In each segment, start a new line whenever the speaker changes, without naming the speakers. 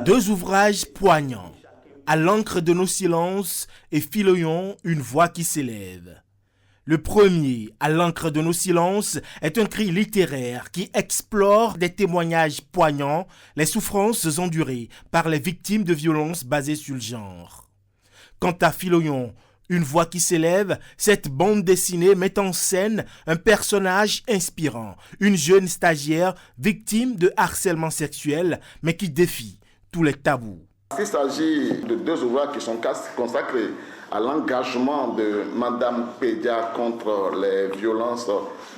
Deux ouvrages poignants, À l'encre de nos silences et Philoyon, une voix qui s'élève. Le premier, À l'encre de nos silences, est un cri littéraire qui explore des témoignages poignants, les souffrances endurées par les victimes de violences basées sur le genre. Quant à Philoyon, une voix qui s'élève, cette bande dessinée met en scène un personnage inspirant, une jeune stagiaire victime de harcèlement sexuel, mais qui défie tous les tabous.
Il s'agit de deux ouvrages qui sont consacrés à l'engagement de Madame Pédia contre les violences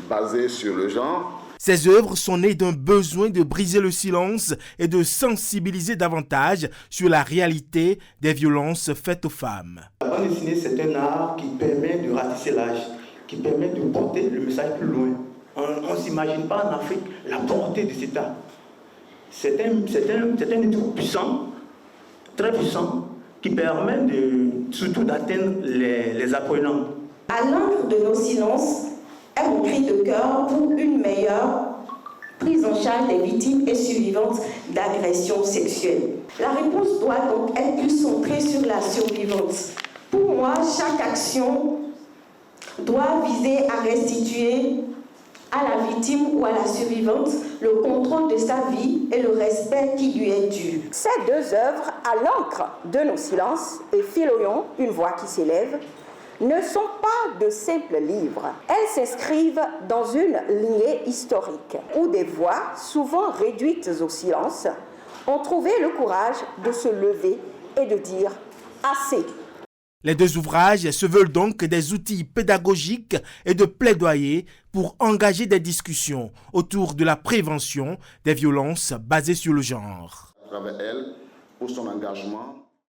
basées sur le genre.
Ces œuvres sont nées d'un besoin de briser le silence et de sensibiliser davantage sur la réalité des violences faites aux femmes.
La bande dessinée, c'est un art qui permet de ratisser l'âge, qui permet de porter le message plus loin. On ne s'imagine pas en Afrique la portée de cet art. C'est un outil puissant, très puissant, qui permet surtout d'atteindre les apprenants.
À l'encre de nos silences est mon cri de cœur pour une meilleure prise en charge des victimes et survivantes d'agressions sexuelles. La réponse doit donc être plus centrée sur la survivante. Pour moi, chaque action doit viser à restituer à la victime ou à la survivante le contrôle de sa vie et le respect qui lui est dû.
Ces deux œuvres, À l'encre de nos silences et Philoyon, une voix qui s'élève, ne sont pas de simples livres. Elles s'inscrivent dans une lignée historique où des voix, souvent réduites au silence, ont trouvé le courage de se lever et de dire « assez ».
Les deux ouvrages se veulent donc des outils pédagogiques et de plaidoyer pour engager des discussions autour de la prévention des violences basées sur le genre.
À travers elle, pour son engagement